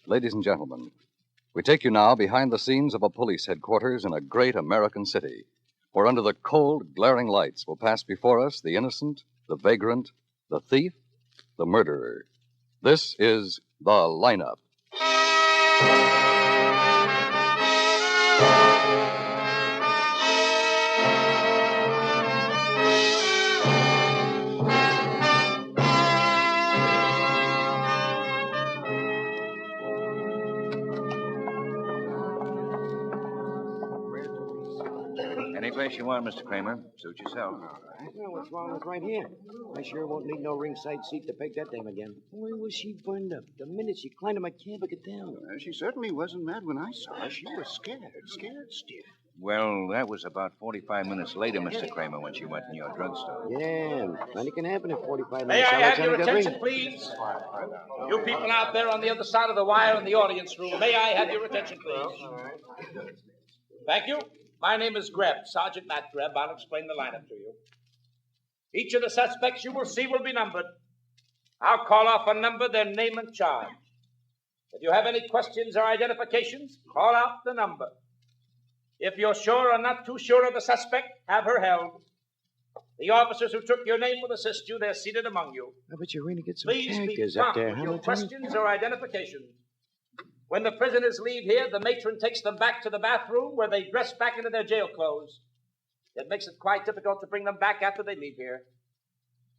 Ladies and gentlemen, we take you now behind the scenes of a police headquarters in a great American city, where under the cold, glaring lights will pass before us the innocent, the vagrant, the thief, the murderer. This is The Lineup. Any place you want, Mr. Kramer. Suit yourself. Well, what's wrong with right here? I sure won't need no ringside seat to peg that dame again. Why was she burned up? The minute she climbed in my cab, I could tell. She certainly wasn't mad when I saw her. She was scared stiff. Well, that was about 45 minutes later, Mr. Kramer, when she went in your drugstore. Yeah, plenty can happen in 45 minutes. May I have your Guthrie. attention, please? You people out there on the other side of the wire in the audience room, may I have your attention, please? Thank you. My name is Greb, Sergeant Matt Greb. I'll explain the lineup to you. Each of the suspects you will see will be numbered. I'll call off a number, their name and charge. If you have any questions or identifications, call out the number. If you're sure or not too sure of the suspect, have her held. The officers who took your name will assist you. They're seated among you. I bet you're going to get some Please be characters up prompt there, with your Hamilton. questions or identifications. When the prisoners leave here, the matron takes them back to the bathroom where they dress back into their jail clothes. It makes it quite difficult to bring them back after they leave here.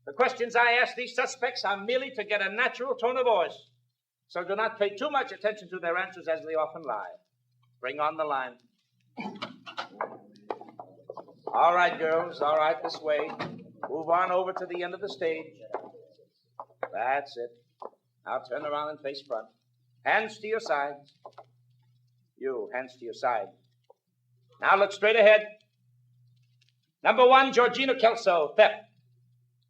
The questions I ask these suspects are merely to get a natural tone of voice, so do not pay too much attention to their answers as they often lie. Bring on the line. All right, girls, all right, this way. Move on over to the end of the stage. That's it. Now turn around and face front. Hands to your sides. You, hands to your side. Now look straight ahead. Number 1, Georgina Kelso, theft.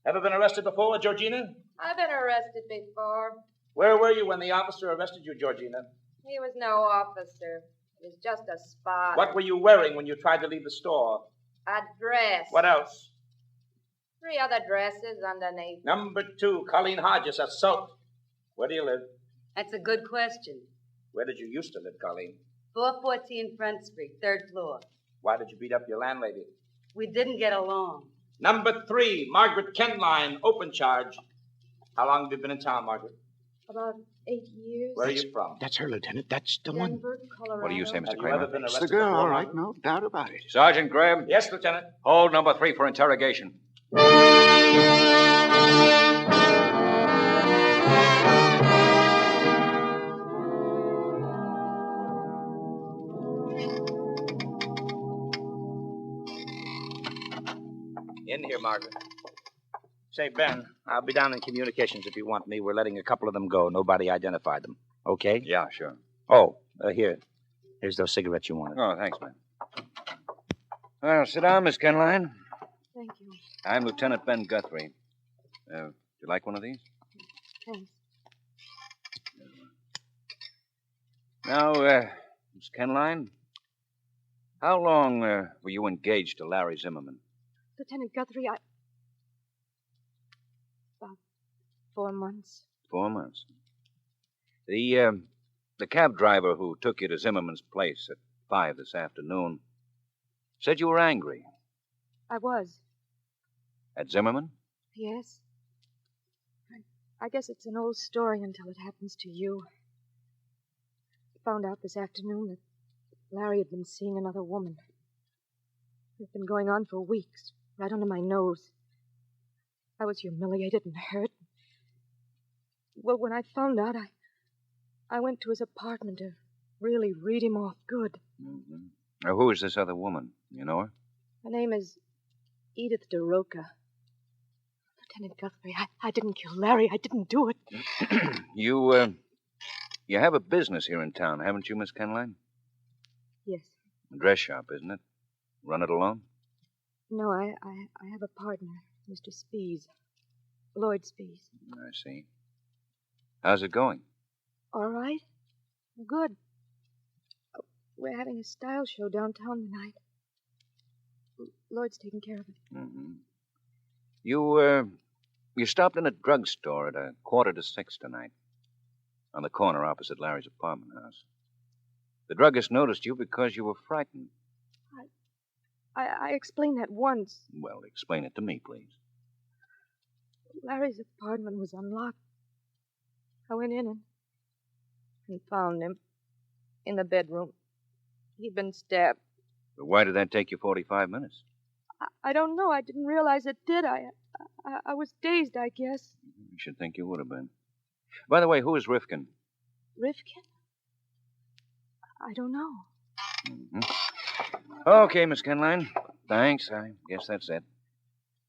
Ever been arrested before, Georgina? I've been arrested before. Where were you when the officer arrested you, Georgina? He was no officer. He was just a spot. What were you wearing when you tried to leave the store? A dress. What else? 3 other dresses underneath. Number 2, Colleen Hodges, assault. Where do you live? That's a good question. Where did you used to live, Colleen? 414 Front Street, 3rd floor. Why did you beat up your landlady? We didn't get along. Number 3, Margaret Kenline, open charge. How long have you been in town, Margaret? About 8 years. Where are you from? That's her, Lieutenant. That's the one. Denver, Colorado. What do you say, Have Mr. you ever Kramer? been It's arrested the girl, before, all right, Margaret? no doubt about it. Sergeant Graham, Yes, Lieutenant. hold number 3 for interrogation. In here, Margaret. Say, Ben, I'll be down in communications if you want me. We're letting a couple of them go. Nobody identified them. Okay? Yeah, sure. Oh, here. Here's those cigarettes you wanted. Oh, thanks, man. Well, sit down, Miss Kenline. Thank you. I'm Lieutenant Ben Guthrie. Do you like one of these? Thanks. Now, Miss Kenline, how long were you engaged to Larry Zimmerman? Lieutenant Guthrie, about 4 months. 4 months. The cab driver who took you to Zimmerman's place at 5 this afternoon said you were angry. I was. At Zimmerman? Yes. I guess it's an old story until it happens to you. I found out this afternoon that Larry had been seeing another woman. It's been going on for weeks, right under my nose. I was humiliated and hurt. Well, when I found out, I went to his apartment to really read him off good. Mm-hmm. Now, who is this other woman? You know her? Her name is Edith DeRoca. Lieutenant Guthrie, I didn't kill Larry. I didn't do it. You have a business here in town, haven't you, Miss Kenline? Yes. A dress shop, isn't it? Run it alone? No, I have a partner, Mr. Spees. Lloyd Spees. I see. How's it going? All right. Good. We're having a style show downtown tonight. Lloyd's taking care of it. Mm-hmm. You stopped in a drugstore at 5:45 tonight. on the corner opposite Larry's apartment house. The druggist noticed you because you were frightened. I explained that once. Well, explain it to me, please. Larry's apartment was unlocked. I went in and found him in the bedroom. He'd been stabbed. But why did that take you 45 minutes? I don't know. I didn't realize it did. I was dazed, I guess. You should think you would have been. By the way, who is Rifkin? Rifkin? I don't know. Mm-hmm. Okay, Miss Kenline. Thanks. I guess that's it.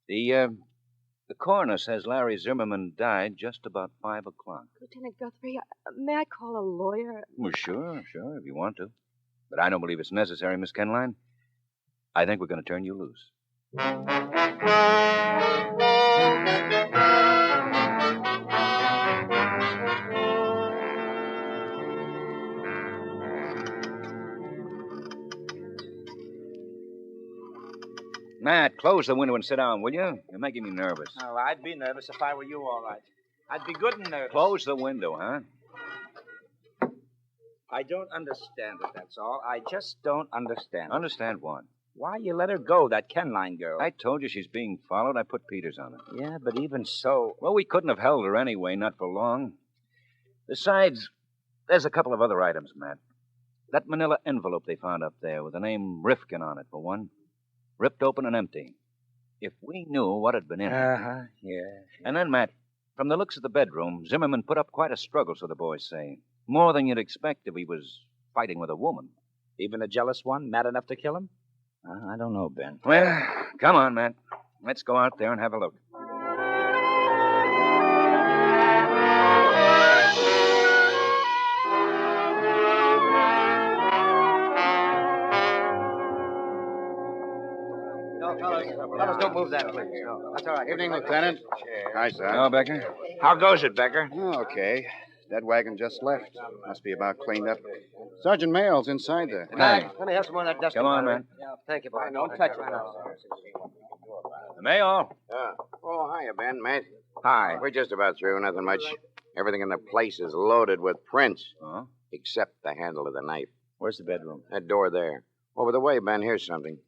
The coroner says Larry Zimmerman died just about 5 o'clock. Lieutenant Guthrie, may I call a lawyer? Well, sure, if you want to. But I don't believe it's necessary, Miss Kenline. I think we're going to turn you loose. Matt, close the window and sit down, will you? You're making me nervous. Oh, I'd be nervous if I were you, all right. I'd be good and nervous. Close the window, huh? I don't understand it, that's all. I just don't understand it. Understand what? Why you let her go, that Kenline girl? I told you she's being followed. I put Peters on her. Yeah, but even so... Well, we couldn't have held her anyway, not for long. Besides, there's a couple of other items, Matt. That manila envelope they found up there with the name Rifkin on it, for one. Ripped open and empty. If we knew what had been in it. Uh-huh, yeah. And then, Matt, from the looks of the bedroom, Zimmerman put up quite a struggle, so the boys say. More than you'd expect if he was fighting with a woman. Even a jealous one, mad enough to kill him? I don't know, Ben. Well, come on, Matt. Let's go out there and have a look. Fellas, don't move that, please. No, that's all right. Evening, Lieutenant. Hi, sir. Hello, Becker. How goes it, Becker? Oh, okay. That wagon just left. Must be about cleaned up. Sergeant Mayall's inside there. Hey. Let me have some more of that dust. Come on, man. Yeah, thank you, boy. Don't touch it. Mayor. Oh, hiya, Ben, Matt. Hi. We're just about through. Nothing much. Everything in the place is loaded with prints, Huh? except the handle of the knife. Where's the bedroom? That door there. Over the way, Ben, here's something.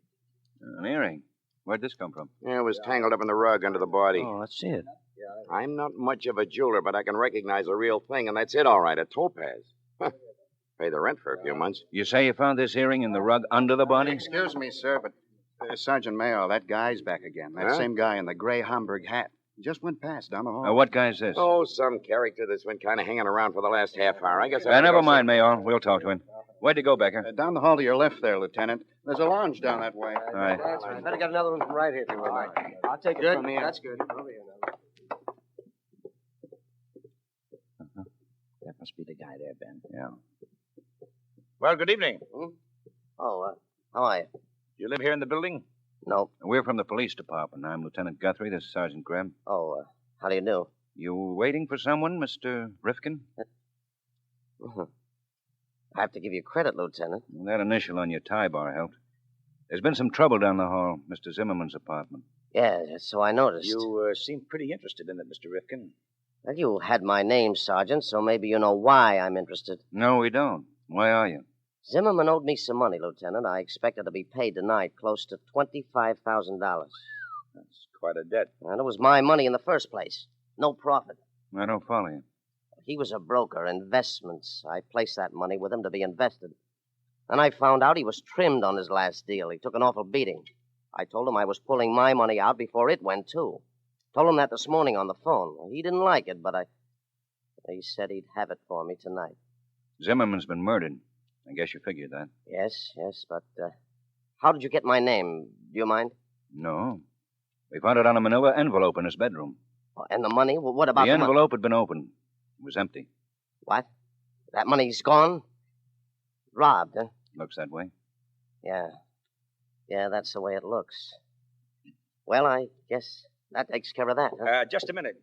An earring. Where'd this come from? Yeah, it was tangled up in the rug under the body. Oh, let's see it. I'm not much of a jeweler, but I can recognize a real thing, and that's it, all right, a topaz. Huh. Pay the rent for a few months. You say you found this earring in the rug under the body? Excuse me, sir, but Sergeant Mayall, that guy's back again. That Huh? same guy in the gray Homburg hat. He just went past down the hall. What guy is this? Oh, some character that's been kind of hanging around for the last half hour. I guess Never mind, Mayor. We'll talk to him. Where'd you go, Becker? Down the hall to your left there, Lieutenant. There's a lounge down that way. All right. That's right. Better get another one from right here if you would like. I'll take it from here. That's good. Over here now. That must be the guy there, Ben. Yeah. Well, good evening. Oh, how are you? You live here in the building? No. We're from the police department. I'm Lieutenant Guthrie. This is Sergeant Greb. Oh, how do you do? You waiting for someone, Mr. Rifkin? I have to give you credit, Lieutenant. That initial on your tie bar helped. There's been some trouble down the hall, Mr. Zimmerman's apartment. Yeah, so I noticed. You seem pretty interested in it, Mr. Rifkin. Well, you had my name, Sergeant, so maybe you know why I'm interested. No, we don't. Why are you? Zimmerman owed me some money, Lieutenant. I expected to be paid tonight, close to $25,000. That's quite a debt. And it was my money in the first place. No profit. I don't follow you. He was a broker, investments. I placed that money with him to be invested. Then I found out he was trimmed on his last deal. He took an awful beating. I told him I was pulling my money out before it went, too. Told him that this morning on the phone. Well, he didn't like it, but he said he'd have it for me tonight. Zimmerman's been murdered. I guess you figured that. Yes, but how did you get my name? Do you mind? No. We found it on a manila envelope in his bedroom. Oh, and the money? Well, what about The envelope had been opened. It was empty. What? That money's gone? Robbed, huh? Looks that way. Yeah. Yeah, that's the way it looks. Well, I guess that takes care of that, huh? Just a minute.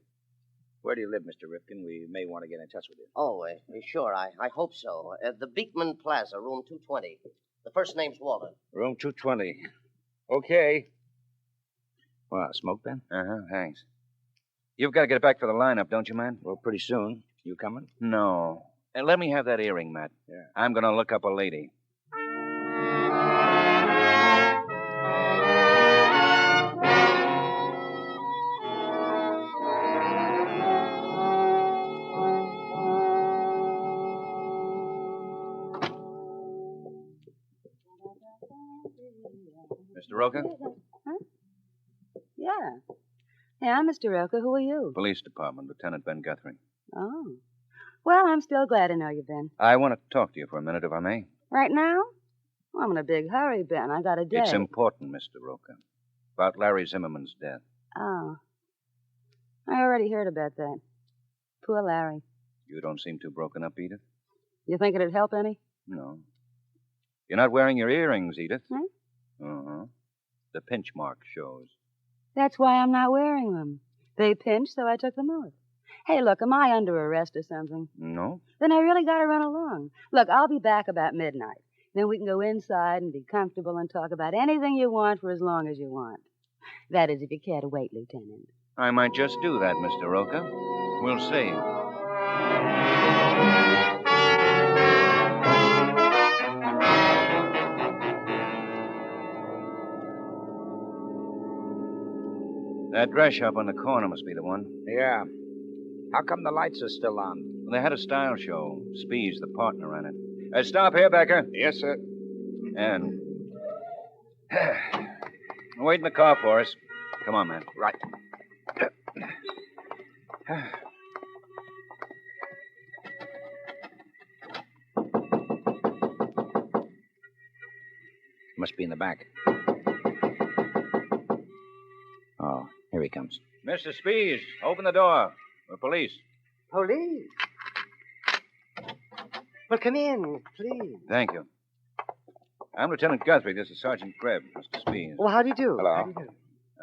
Where do you live, Mr. Rifkin? We may want to get in touch with you. Oh, sure, I hope so. The Beekman Plaza, room 220. The first name's Walter. Room 220. Okay. Well, smoke, Ben? Uh-huh, thanks. You've got to get back for the lineup, don't you, man? Well, pretty soon. You coming? No. And let me have that earring, Matt. Yeah. I'm going to look up a lady. Mr. Roca? Huh? Yeah. Yeah, Mr. Roca. Who are you? Police Department, Lieutenant Ben Guthrie. Oh. Well, I'm still glad to know you, Ben. I want to talk to you for a minute, if I may. Right now? Well, I'm in a big hurry, Ben. I got a date. It's important, Mr. Roca. About Larry Zimmerman's death. Oh. I already heard about that. Poor Larry. You don't seem too broken up, Edith. You think it'd help any? No. You're not wearing your earrings, Edith. Hmm? Uh-huh. The pinch mark shows. That's why I'm not wearing them. They pinched, so I took them off. Hey, look, am I under arrest or something? No? Then I really got to run along. Look, I'll be back about midnight. Then we can go inside and be comfortable and talk about anything you want for as long as you want. That is, if you care to wait, Lieutenant. I might just do that, Mr. Roca. We'll see. That dress shop on the corner must be the one. Yeah. How come the lights are still on? They had a style show. Spees, the partner, ran it. Stop here, Becker. Yes, sir. And wait in the car for us. Come on, man. Right. Must be in the back. Oh, here he comes. Mr. Spees, open the door. We're police. Police? Well, come in, please. Thank you. I'm Lieutenant Guthrie. This is Sergeant Greb, Mr. Spees. Well, how do you do? Hello. How do you do?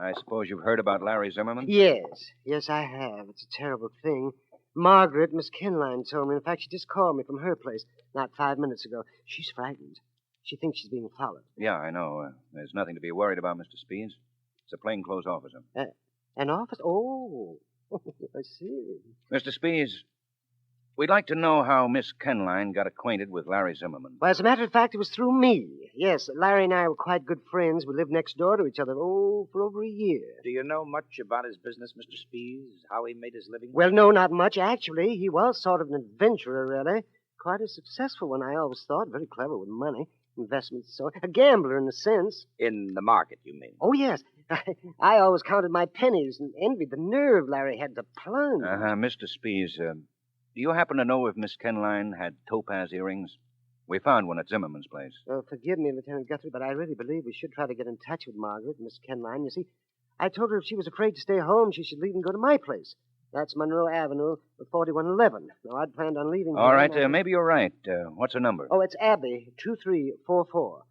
I suppose you've heard about Larry Zimmerman? Yes. Yes, I have. It's a terrible thing. Margaret, Miss Kenline, told me. In fact, she just called me from her place not 5 minutes ago. She's frightened. She thinks she's being followed. Yeah, I know. There's nothing to be worried about, Mr. Spees. It's a plainclothes officer. An office? Oh, I see. Mr. Spees, we'd like to know how Miss Kenline got acquainted with Larry Zimmerman. Well, as a matter of fact, it was through me. Yes, Larry and I were quite good friends. We lived next door to each other, for over a year. Do you know much about his business, Mr. Spees? How he made his living? Well, no, not much, actually. He was sort of an adventurer, really. Quite a successful one, I always thought. Very clever with money. Investments, so. A gambler, in a sense. In the market, you mean? Oh, yes. I always counted my pennies and envied the nerve Larry had to plunge. Mr. Spees, do you happen to know if Miss Kenline had topaz earrings? We found one at Zimmerman's place. Forgive me, Lieutenant Guthrie, but I really believe we should try to get in touch with Margaret, Miss Kenline. You see, I told her if she was afraid to stay home, she should leave and go to my place. That's Monroe Avenue, 4111. Now, I'd planned on leaving. All right, maybe you're right. What's her number? Oh, it's Abby, 2344.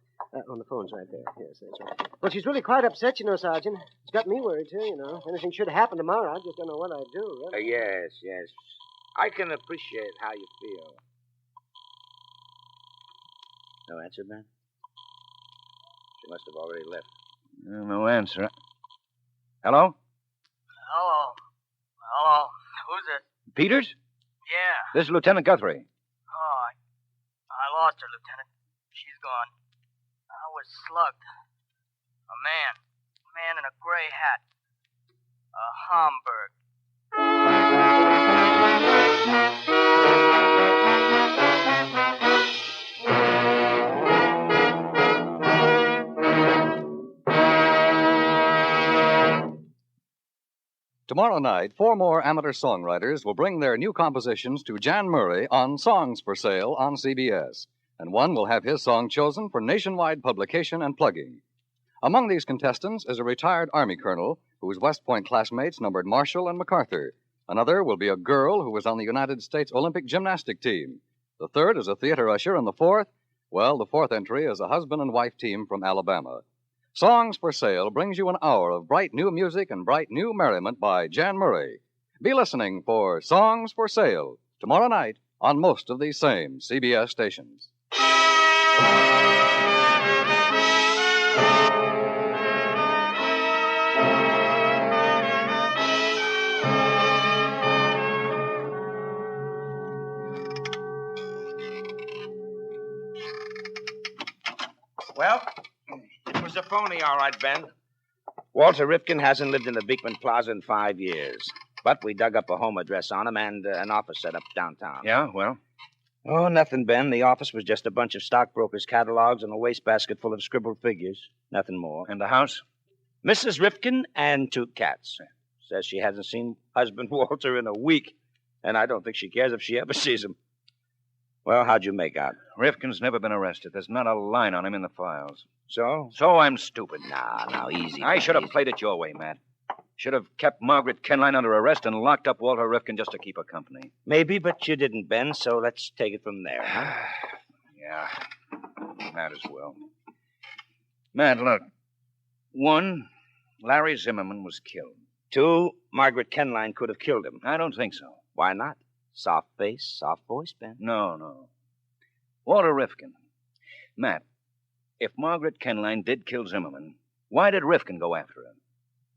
On the phone's right there. Yes, that's right. Well, she's really quite upset, you know, Sergeant. It's got me worried, too, you know. If anything should happen tomorrow, I just don't know what I'd do. Really. Yes. I can appreciate how you feel. No answer, man? She must have already left. No answer. Hello? Hello. Who's it? Peters? Yeah. This is Lieutenant Guthrie. Oh, I lost her, Lieutenant. She's gone. I was slugged. A man in a gray hat. A Homburg. Tomorrow night, 4 more amateur songwriters will bring their new compositions to Jan Murray on Songs for Sale on CBS. And one will have his song chosen for nationwide publication and plugging. Among these contestants is a retired Army colonel whose West Point classmates numbered Marshall and MacArthur. Another will be a girl who was on the United States Olympic gymnastic team. The third is a theater usher, and the fourth entry is a husband and wife team from Alabama. Songs for Sale brings you an hour of bright new music and bright new merriment by Jan Murray. Be listening for Songs for Sale tomorrow night on most of these same CBS stations. Well, it was a phony, all right, Ben. Walter Rifkin hasn't lived in the Beekman Plaza in 5 years. But we dug up a home address on him and an office set up downtown. Yeah, well? Oh, nothing, Ben. The office was just a bunch of stockbrokers' catalogs and a wastebasket full of scribbled figures. Nothing more. And the house? Mrs. Rifkin and 2 cats. Says she hasn't seen husband Walter in a week, and I don't think she cares if she ever sees him. Well, how'd you make out? Rifkin's never been arrested. There's not a line on him in the files. So? So I'm stupid. Now, easy. I should have easy. played it your way, Matt. Should have kept Margaret Kenline under arrest and locked up Walter Rifkin just to keep her company. Maybe, but you didn't, Ben, so let's take it from there, huh? Yeah, might as well. Matt, look. 1, Larry Zimmerman was killed. 2, Margaret Kenline could have killed him. I don't think so. Why not? Soft face, soft voice, Ben. No. Walter Rifkin. Matt, if Margaret Kenline did kill Zimmerman, why did Rifkin go after her?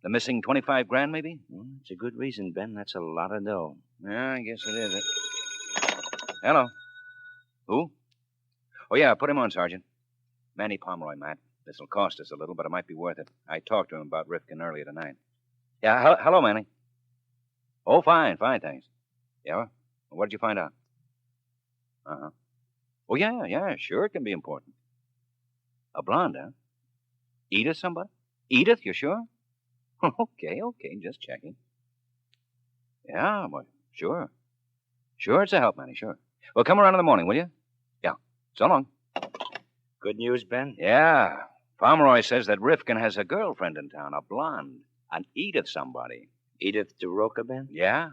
The missing 25 grand, maybe? It's a good reason, Ben. That's a lot of dough. Yeah, I guess it is. Hello. Who? Oh, yeah, put him on, Sergeant. Manny Pomeroy, Matt. This'll cost us a little, but it might be worth it. I talked to him about Rifkin earlier tonight. Yeah, hello, Manny. Oh, fine, thanks. Yeah? What did you find out? Uh-huh. Oh, yeah, sure, it can be important. A blonde, huh? Edith somebody? Edith, you sure? Okay, just checking. Yeah, well, sure. Sure, it's a help, Manny, sure. Well, come around in the morning, will you? Yeah, so long. Good news, Ben? Yeah. Pomeroy says that Rifkin has a girlfriend in town, a blonde. An Edith somebody. Edith DeRoca, Ben? Yeah,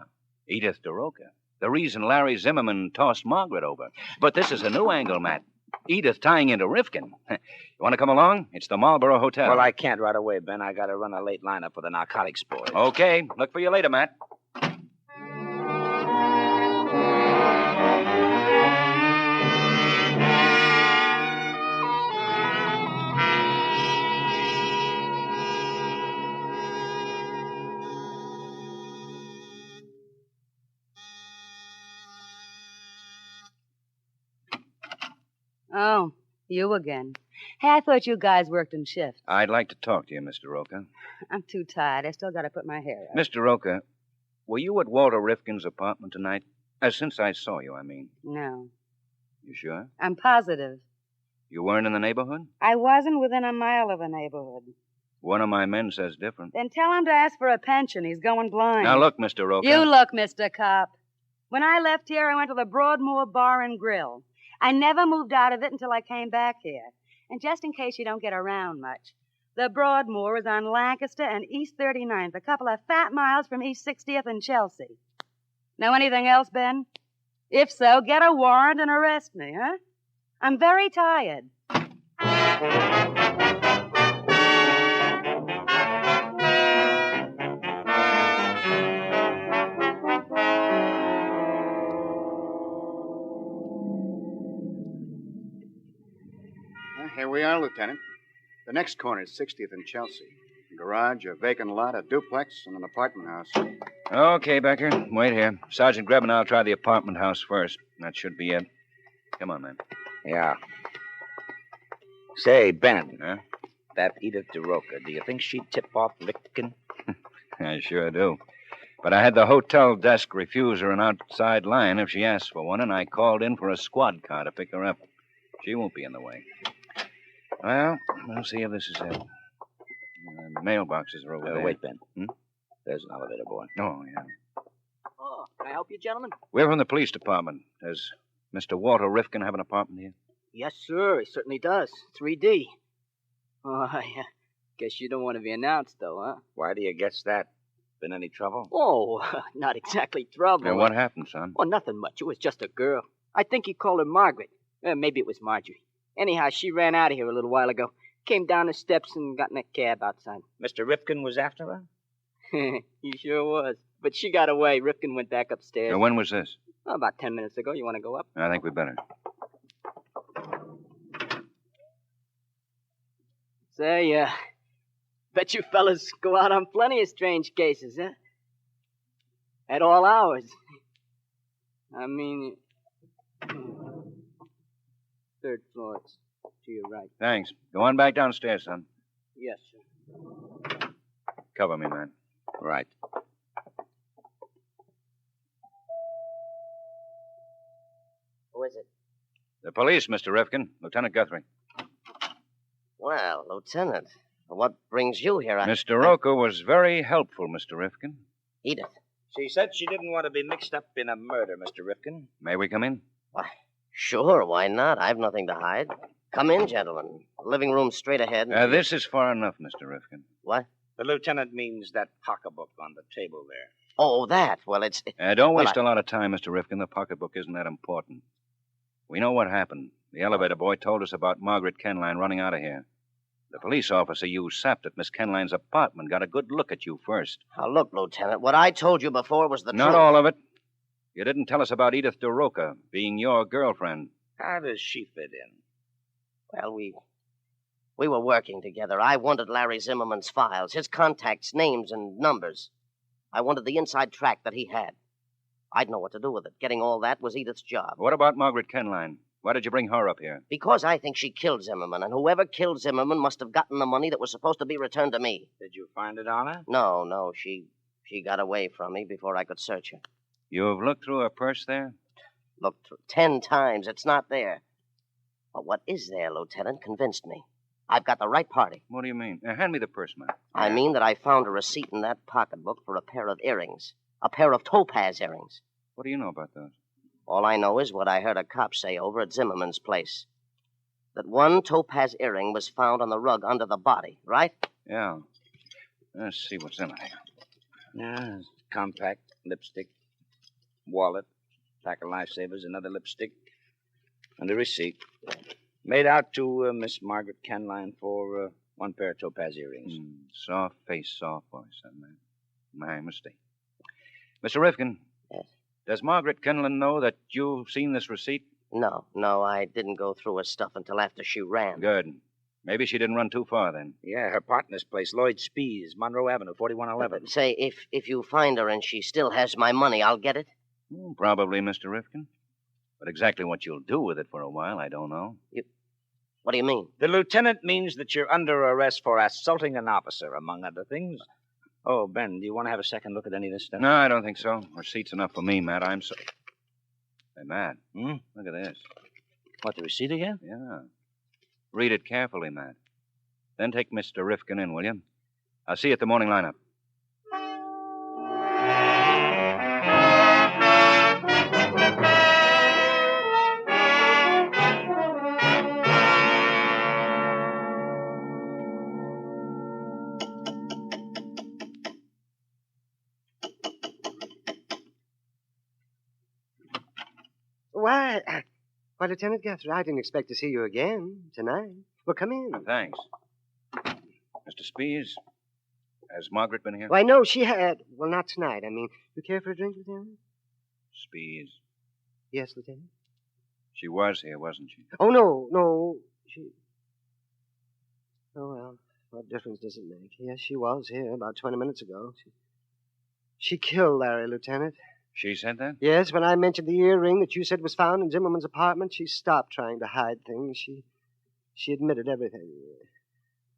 Edith DeRoca. The reason Larry Zimmerman tossed Margaret over. But this is a new angle, Matt. Edith tying into Rifkin. You want to come along? It's the Marlboro Hotel. Well, I can't right away, Ben. I got to run a late lineup for the narcotics boys. Okay. Look for you later, Matt. Oh, you again. Hey, I thought you guys worked in shifts. I'd like to talk to you, Mr. Roca. I'm too tired. I still got to put my hair up. Mr. Roca, were you at Walter Rifkin's apartment tonight? Since I saw you, I mean. No. You sure? I'm positive. You weren't in the neighborhood? I wasn't within a mile of the neighborhood. One of my men says different. Then tell him to ask for a pension. He's going blind. Now, look, Mr. Roca. You look, Mr. Cop. When I left here, I went to the Broadmoor Bar and Grill. I never moved out of it until I came back here. And just in case you don't get around much, the Broadmoor is on Lancaster and East 39th, a couple of fat miles from East 60th and Chelsea. Know anything else, Ben? If so, get a warrant and arrest me, huh? I'm very tired. Here we are, Lieutenant. The next corner is 60th and Chelsea. A garage, a vacant lot, a duplex, and an apartment house. Okay, Becker. Wait here. Sergeant Greb and I'll try the apartment house first. That should be it. Come on, man. Yeah. Say, Ben. Huh? That Edith DeRoca, do you think she'd tip off Rifkin? I sure do. But I had the hotel desk refuse her an outside line if she asked for one, and I called in for a squad car to pick her up. She won't be in the way. Well, we'll see if this is it. The mailboxes are over there. Wait, Ben. There's an elevator boy. Oh, yeah. Oh, can I help you, gentlemen? We're from the police department. Does Mr. Walter Rifkin have an apartment here? Yes, sir. He certainly does. 3D. Oh, I guess you don't want to be announced, though, huh? Why do you guess that? Been any trouble? Oh, not exactly trouble. Now, what happened, son? Oh, nothing much. It was just a girl. I think he called her Margaret. Maybe it was Marjorie. Anyhow, she ran out of here a little while ago. Came down the steps and got in a cab outside. Mr. Rifkin was after her? He sure was. But she got away. Rifkin went back upstairs. Now, when was this? Oh, about 10 minutes ago. You want to go up? I think we better. Say, bet you fellas go out on plenty of strange cases, huh? At all hours. I mean, third floor. to your right. Thanks. Go on back downstairs, son. Yes, sir. Cover me, man. Right. Who is it? The police, Mr. Rifkin. Lieutenant Guthrie. Well, Lieutenant, what brings you here? Mr. Roca was very helpful, Mr. Rifkin. Edith. She said she didn't want to be mixed up in a murder, Mr. Rifkin. May we come in? Why, sure, why not? I've nothing to hide. Come in, gentlemen. Living room straight ahead. This is far enough, Mr. Rifkin. What? The lieutenant means that pocketbook on the table there. Oh, that. Well, it's... Don't Well, waste a lot of time, Mr. Rifkin. The pocketbook isn't that important. We know what happened. The elevator boy told us about Margaret Kenline running out of here. The police officer you sapped at Miss Kenline's apartment got a good look at you first. Now, look, Lieutenant, what I told you before was the Not truth. all of it. You didn't tell us about Edith DeRoca being your girlfriend. How does she fit in? Well, we were working together. I wanted Larry Zimmerman's files, his contacts, names, and numbers. I wanted the inside track that he had. I'd know what to do with it. Getting all that was Edith's job. What about Margaret Kenline? Why did you bring her up here? Because I think she killed Zimmerman, and whoever killed Zimmerman must have gotten the money that was supposed to be returned to me. Did you find it on her? No, she got away from me before I could search her. You've looked through her purse there? Looked through 10 times. It's not there. But what is there, Lieutenant, convinced me. I've got the right party. What do you mean? Hand me the purse, man. I mean that I found a receipt in that pocketbook for a pair of earrings. A pair of Topaz earrings. What do you know about those? All I know is what I heard a cop say over at Zimmerman's place. That one Topaz earring was found on the rug under the body, right? Yeah. Let's see what's in it here. Yeah, compact, lipstick, wallet, pack of lifesavers, another lipstick, and a receipt. Made out to Miss Margaret Kenline for one pair of Topaz earrings. Soft face, soft voice, that man. My mistake. Mr. Rifkin. Yes? Does Margaret Kenline know that you've seen this receipt? No, I didn't go through her stuff until after she ran. Good. Maybe she didn't run too far then. Yeah, her partner's place, Lloyd Spees, Monroe Avenue, 4111. Say, if you find her and she still has my money, I'll get it? Probably, Mr. Rifkin. But exactly what you'll do with it for a while, I don't know. What do you mean? The lieutenant means that you're under arrest for assaulting an officer, among other things. Oh, Ben, do you want to have a second look at any of this stuff? No, I don't think so. Receipt's enough for me, Matt. I'm so... Hey, Matt. Look at this. What, the receipt again? Yeah. Read it carefully, Matt. Then take Mr. Rifkin in, will you? I'll see you at the morning lineup. Why, Lieutenant Guthrie, I didn't expect to see you again tonight. Well, come in. Thanks. Mr. Spees, has Margaret been here? Why, no, she had. Well, not tonight. I mean, you care for a drink, Lieutenant? Spees. Yes, Lieutenant. She was here, wasn't she? Oh, no. She... Oh, well, what difference does it make? Yes, she was here about 20 minutes ago. She killed Larry, Lieutenant. She said that? Yes, when I mentioned the earring that you said was found in Zimmerman's apartment, she stopped trying to hide things. She admitted everything. It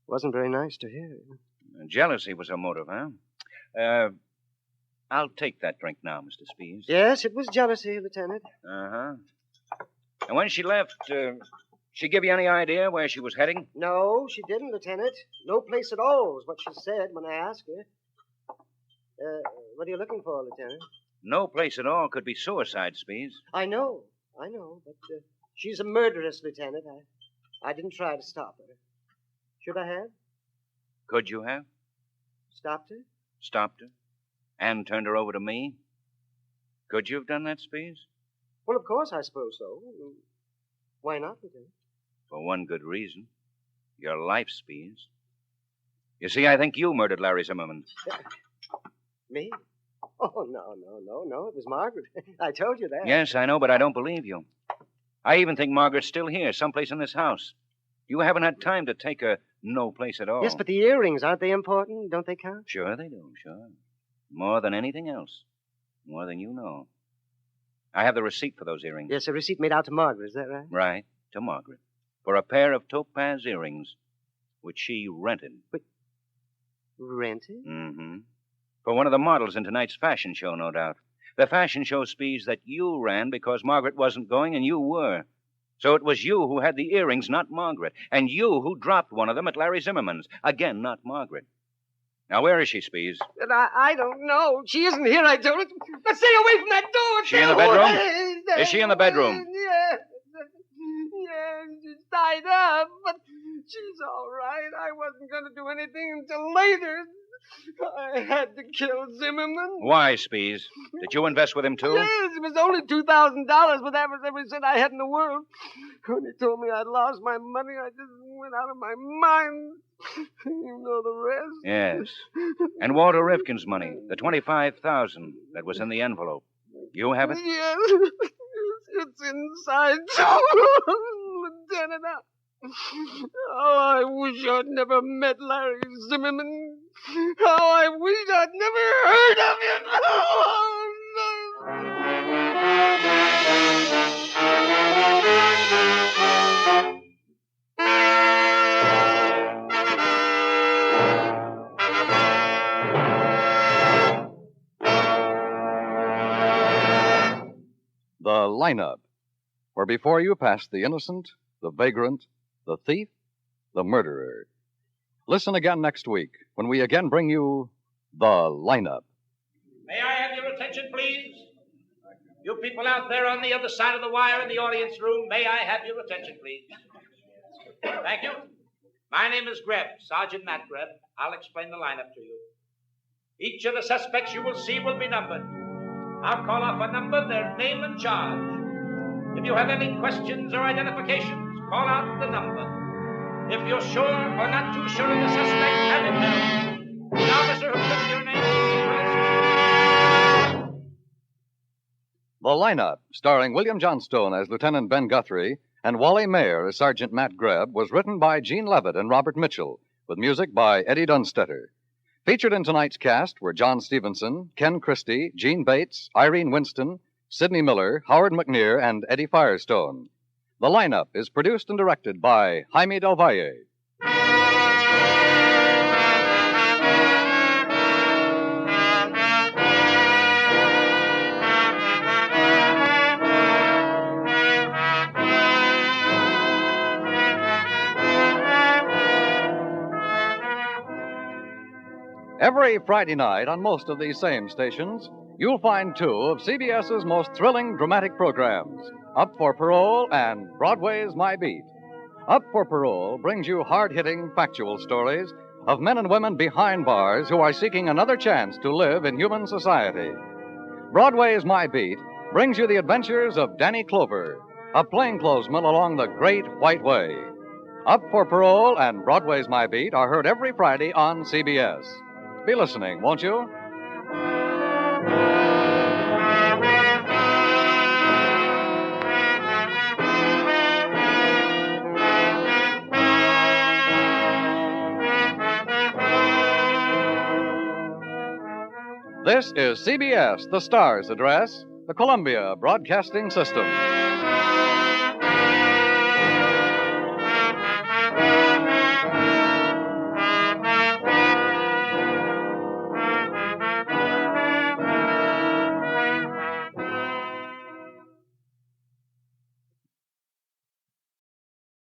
wasn't very nice to hear. Jealousy was her motive, huh? I'll take that drink now, Mr. Spees. Yes, it was jealousy, Lieutenant. Uh-huh. And when she left, she give you any idea where she was heading? No, she didn't, Lieutenant. No place at all was what she said when I asked her. What are you looking for, Lieutenant? No place at all could be suicide, Spees. I know, but she's a murderess, Lieutenant. I didn't try to stop her. Should I have? Could you have? Stopped her? Stopped her? And turned her over to me? Could you have done that, Spees? Well, of course, I suppose so. Why not, Lieutenant? For one good reason. Your life, Spees. You see, I think you murdered Larry Zimmerman. Me? Oh, no. It was Margaret. I told you that. Yes, I know, but I don't believe you. I even think Margaret's still here, someplace in this house. You haven't had time to take her no place at all. Yes, but the earrings, aren't they important? Don't they count? Sure they do, sure. More than anything else. More than you know. I have the receipt for those earrings. Yes, a receipt made out to Margaret, is that right? Right, to Margaret. for a pair of topaz earrings, which she rented. Rented? Mm-hmm. For one of the models in tonight's fashion show, no doubt. The fashion show speech that you ran because Margaret wasn't going and you were. So it was you who had the earrings, not Margaret. And you who dropped one of them at Larry Zimmerman's. Again, not Margaret. Now, where is she, Spees? But I don't know. She isn't here, I told her. But stay away from that door. She in the bedroom? Is she in the bedroom? Yes. Yes, she's tied up, but she's all right. I wasn't going to do anything until later. I had to kill Zimmerman. Why, Spees? Did you invest with him, too? Yes, it was only $2,000, but that was every cent I had in the world. When he told me I'd lost my money, I just went out of my mind. You know the rest. Yes. And Walter Rifkin's money, the $25,000 that was in the envelope. You have it? Yes. It's inside, too. Lieutenant, oh, I wish I'd never met Larry Zimmerman. How I wish I'd never heard of him. Oh, The lineup, where before you pass the innocent, the vagrant, the thief, the murderer. Listen again next week when we again bring you The Lineup. May I have your attention, please? You people out there on the other side of the wire in the audience room, may I have your attention, please? Thank you. My name is Greb, Sergeant Matt Greb. I'll explain the lineup to you. Each of the suspects you will see will be numbered. I'll call off a number, their name and charge. If you have any questions or identifications, call out the number. If you're sure or not too sure of the suspect, have it now. Now, Mr. Hoopton, your name. The Lineup, starring William Johnstone as Lieutenant Ben Guthrie and Wally Mayer as Sergeant Matt Greb, was written by Gene Levitt and Robert Mitchell, with music by Eddie Dunstetter. Featured in tonight's cast were John Stevenson, Ken Christie, Gene Bates, Irene Winston, Sidney Miller, Howard McNear, and Eddie Firestone. The Lineup is produced and directed by Jaime Del Valle. Every Friday night on most of these same stations, you'll find two of CBS's most thrilling dramatic programs, Up for Parole and Broadway's My Beat. Up for Parole brings you hard-hitting, factual stories of men and women behind bars who are seeking another chance to live in human society. Broadway's My Beat brings you the adventures of Danny Clover, a plainclothesman along the Great White Way. Up for Parole and Broadway's My Beat are heard every Friday on CBS. Be listening, won't you? This is CBS, the Star's address, the Columbia Broadcasting System.